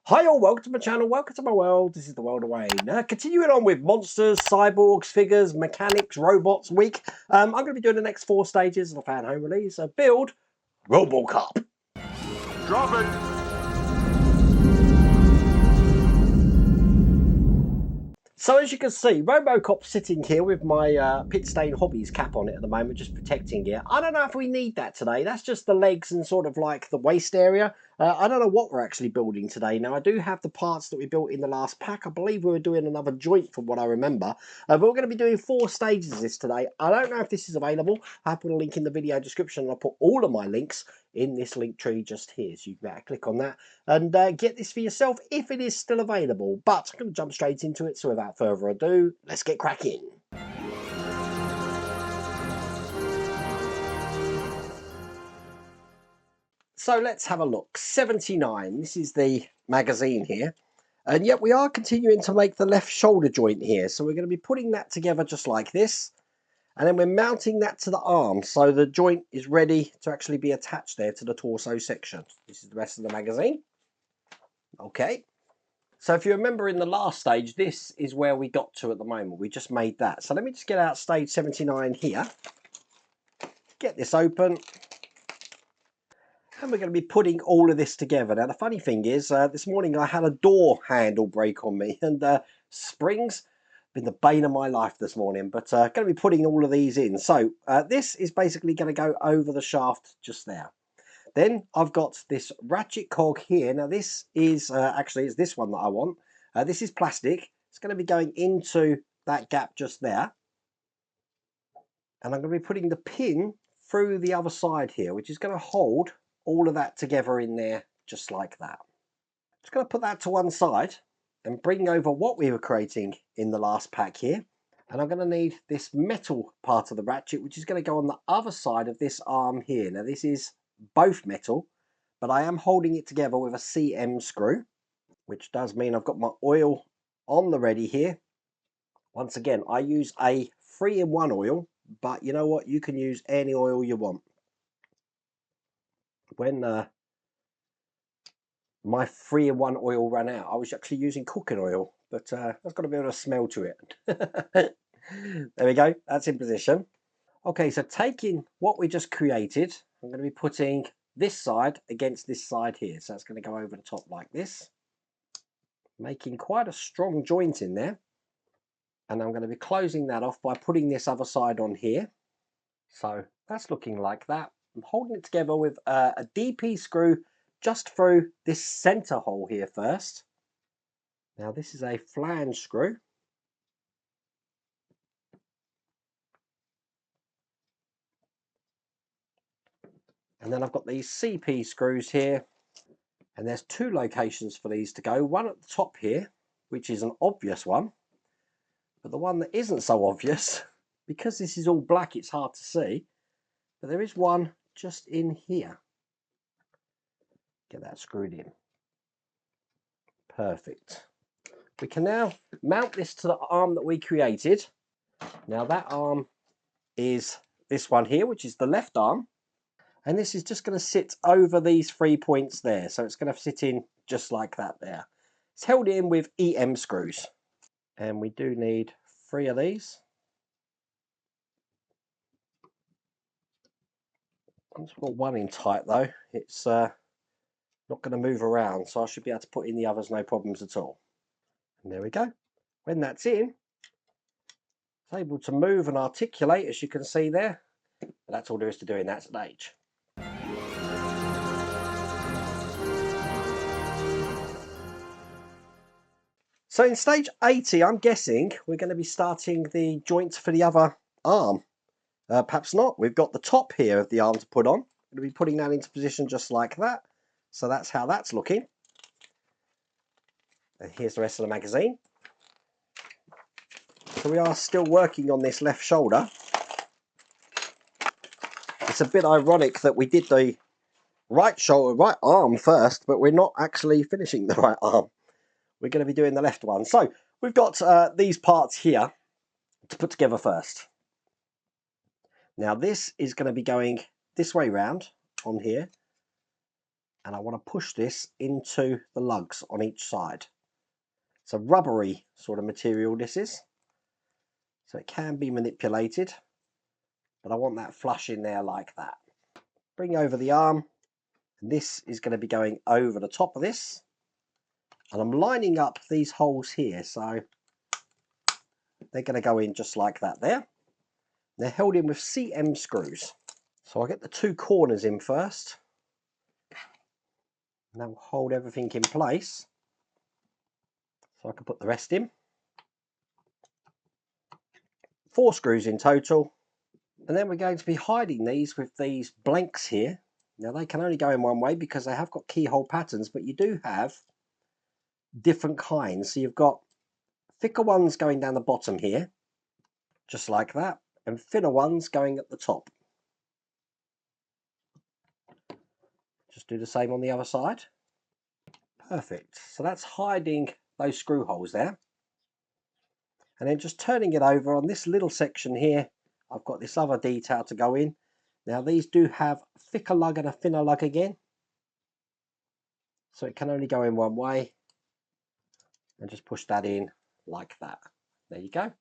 Hi all, welcome to my channel, welcome to my world. This is the world of Wayne. Continuing on with monsters, cyborgs, figures, mechanics, robots week. I'm going to be doing the next 4 stages of the Fanhome release. Build Robocop. Drop it! So as you can see, Robocop's sitting here with my Pit Stain Hobbies cap on it at the moment, just protecting it. I don't know if we need that today. That's just the legs and sort of like the waist area. I don't know what we're actually building today. Now, I do have the parts that we built in the last pack. I believe we were doing another joint from what I remember. But we're going to be doing 4 stages of this today. I don't know if this is available. I'll put a link in the video description, and I'll put all of my links in this link tree just here. So you can better click on that and get this for yourself if it is still available. But I'm going to jump straight into it. So without further ado, let's get cracking. So let's have a look. 79. This is the magazine here. And yet we are continuing to make the left shoulder joint here. So we're going to be putting that together just like this. And then we're mounting that to the arm. So the joint is ready to actually be attached there to the torso section. This is the rest of the magazine. Okay. So if you remember in the last stage, this is where we got to at the moment. We just made that. So let me just get out stage 79 here. Get this open. And we're going to be putting all of this together. Now, the funny thing is, this morning I had a door handle break on me. And springs been the bane of my life this morning. But going to be putting all of these in. So this is basically going to go over the shaft just there. Then I've got this ratchet cog here. Now this is actually it's this one that I want. This is plastic. It's going to be going into that gap just there. And I'm going to be putting the pin through the other side here, which is going to hold all of that together in there just like that. Just going to put that to one side and bring over what we were creating in the last pack here. And I'm going to need this metal part of the ratchet, which is going to go on the other side of this arm here. Now this is both metal, but I am holding it together with a CM screw, which does mean I've got my oil on the ready here. Once again, I use a 3-in-1 oil, but you know what? You can use any oil you want. When my 3-in-1 oil ran out, I was actually using cooking oil, but that's got a bit of a smell to it. There we go. That's in position. Okay, so taking what we just created, I'm going to be putting this side against this side here. So it's going to go over the top like this, making quite a strong joint in there. And I'm going to be closing that off by putting this other side on here. So that's looking like that. I'm holding it together with a DP screw just through this center hole here first. Now this is a flange screw. And then I've got these CP screws here. And there's 2 locations for these to go. One at the top here, which is an obvious one. But the one that isn't so obvious, because this is all black, it's hard to see. But there is one just in here. Get that screwed in. Perfect. We can now mount this to the arm that we created. Now that arm is this one here, which is the left arm. And this is just going to sit over these 3 points there. So it's going to sit in just like that there. It's held in with EM screws. And we do need 3 of these. I've just got one in tight though. It's not going to move around, so I should be able to put in the others no problems at all. And there we go. When that's in, it's able to move and articulate, as you can see there. But that's all there is to doing that stage. So in stage 80, I'm guessing we're going to be starting the joints for the other arm. Perhaps not. We've got the top here of the arm to put on. I'm going to be putting that into position just like that. So that's how that's looking. And here's the rest of the magazine. So we are still working on this left shoulder. It's a bit ironic that we did the right shoulder, right arm first, but we're not actually finishing the right arm. We're going to be doing the left one. So we've got these parts here to put together first. Now this is going to be going this way round on here. and I want to push this into the lugs on each side. It's a rubbery sort of material this is, so it can be manipulated, but I want that flush in there like that. Bring over the arm, and this is going to be going over the top of this, and I'm lining up these holes here, so they're going to go in just like that there. They're held in with CM screws. So I get the two corners in first, and that will hold everything in place, so I can put the rest in. 4 screws in total, and then we're going to be hiding these with these blanks here. Now they can only go in one way because they have got keyhole patterns, but you do have different kinds. So you've got thicker ones going down the bottom here, just like that, and thinner ones going at the top. Just do the same on the other side. Perfect. So that's hiding those screw holes there. And then just turning it over on this little section here, I've got this other detail to go in. Now these do have a thicker lug and a thinner lug again, so it can only go in one way, and just push that in like that. There you go.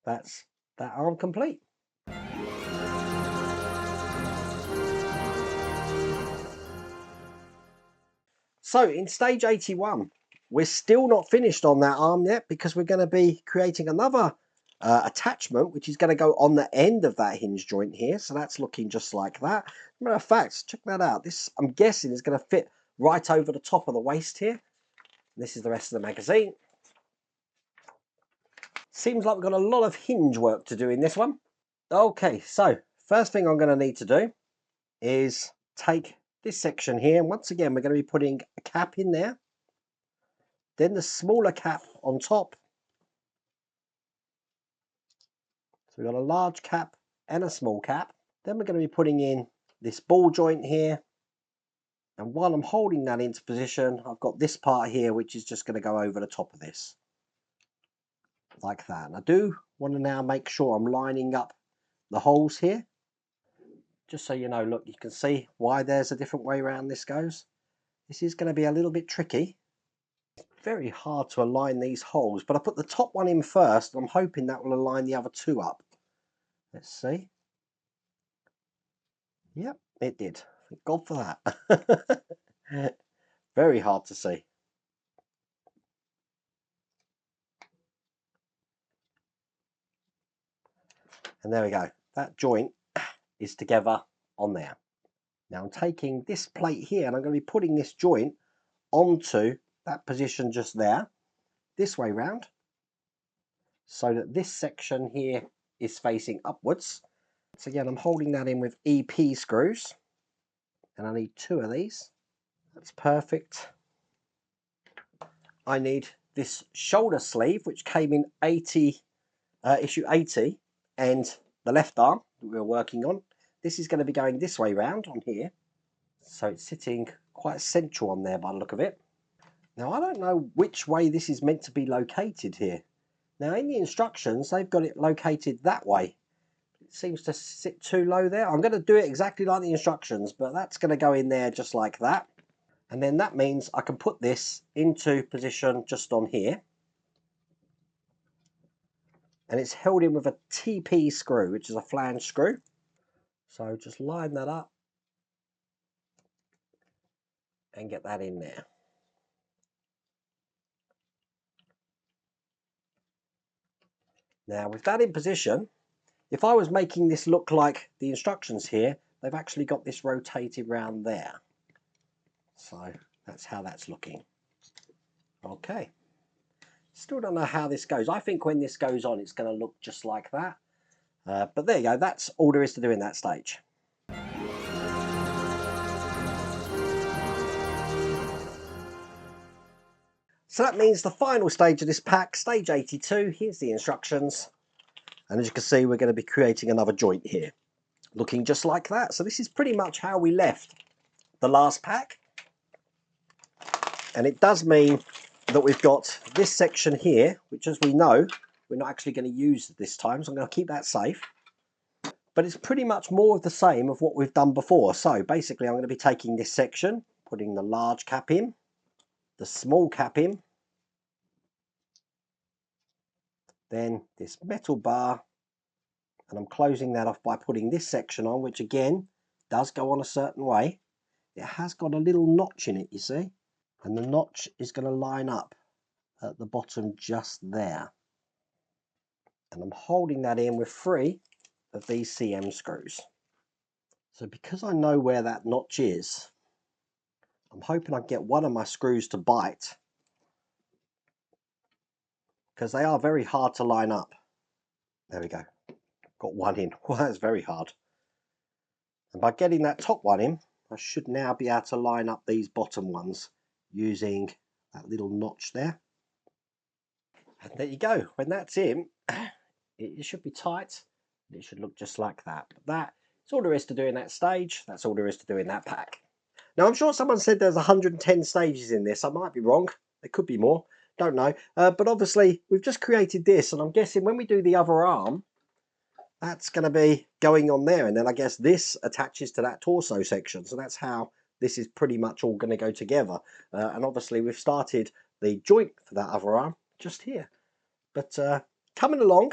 That's that arm complete. So in stage 81, we're still not finished on that arm yet, because we're going to be creating another attachment which is going to go on the end of that hinge joint here. So that's looking just like that. Matter of fact, check that out. This, I'm guessing, is going to fit right over the top of the waist here. This is the rest of the magazine. Seems like we've got a lot of hinge work to do in this one. Okay, so first thing I'm going to need to do is take this section here, and once again we're going to be putting a cap in there, then the smaller cap on top. So we've got a large cap and a small cap. Then we're going to be putting in this ball joint here, and while I'm holding that into position, I've got this part here which is just going to go over the top of this like that. And I do want to now make sure I'm lining up the holes here, just so you know. Look, you can see why there's a different way around this goes. This is going to be a little bit tricky. Very hard to align these holes, but I put the top one in first, and I'm hoping that will align the other two up. Let's see. Yep, it did. Thank God for that. Very hard to see. And there we go. That joint is together on there. Now I'm taking this plate here, and I'm going to be putting this joint onto that position just there, this way round, so that this section here is facing upwards. So again, I'm holding that in with EP screws, and I need 2 of these. That's perfect. I need this shoulder sleeve, which came in issue 80, and the left arm that we were working on. This is going to be going this way round on here, so it's sitting quite central on there by the look of it. Now I don't know which way this is meant to be located here. Now in the instructions they've got it located that way. It seems to sit too low there. I'm going to do it exactly like the instructions, but that's going to go in there just like that. And then that means I can put this into position just on here. And it's held in with a TP screw, which is a flange screw. So just line that up and get that in there. Now with that in position, if I was making this look like the instructions here, they've actually got this rotated round there. So that's how that's looking. Okay. Still don't know how this goes. I think when this goes on, it's going to look just like that. But there you go. That's all there is to do in that stage. So that means the final stage of this pack, stage 82. Here's the instructions. And as you can see, we're going to be creating another joint here, looking just like that. So this is pretty much how we left the last pack. And it does mean that we've got this section here, which, as we know, we're not actually going to use this time, so I'm going to keep that safe. But it's pretty much more of the same of what we've done before. So basically I'm going to be taking this section, putting the large cap in, the small cap in, then this metal bar, and I'm closing that off by putting this section on, which again does go on a certain way. It has got a little notch in it, you see, and the notch is going to line up at the bottom just there. And I'm holding that in with 3 of these CM screws. So because I know where that notch is, I'm hoping I can get one of my screws to bite, because they are very hard to line up. There we go. Got one in. Well, that's very hard. And by getting that top one in, I should now be able to line up these bottom ones using that little notch there. And there you go. When that's in, it should be tight. It should look just like that. But that's all there is to do in that stage. That's all there is to do in that pack. Now, I'm sure someone said there's 110 stages in this. I might be wrong. There could be more. Don't know. But obviously, we've just created this, and I'm guessing when we do the other arm, that's going to be going on there. And then I guess this attaches to that torso section. So that's how this is pretty much all going to go together. And obviously, we've started the joint for that other arm just here. But coming along.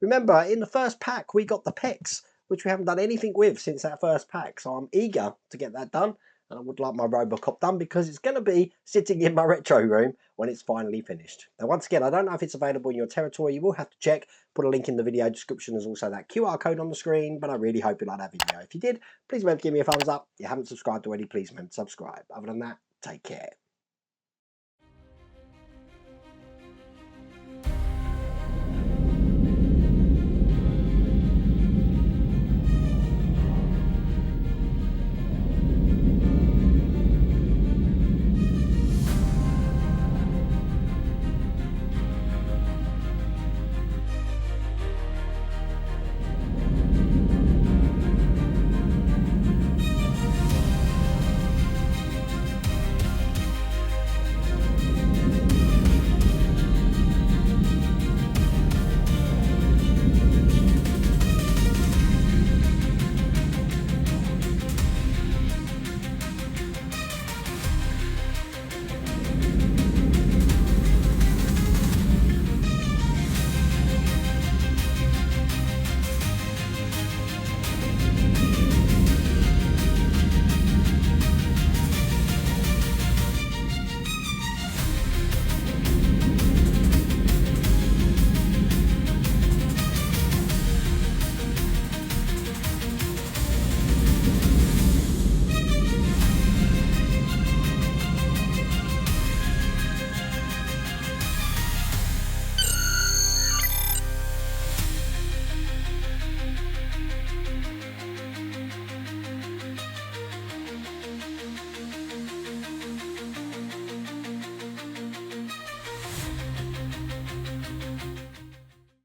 Remember, in the first pack, we got the pecs, which we haven't done anything with since that first pack. So I'm eager to get that done. And I would like my Robocop done because it's going to be sitting in my retro room when it's finally finished. Now, once again, I don't know if it's available in your territory. You will have to check. Put a link in the video description. There's also that QR code on the screen. But I really hope you like that video. If you did, please remember to give me a thumbs up. If you haven't subscribed already, please remember to subscribe. Other than that, take care.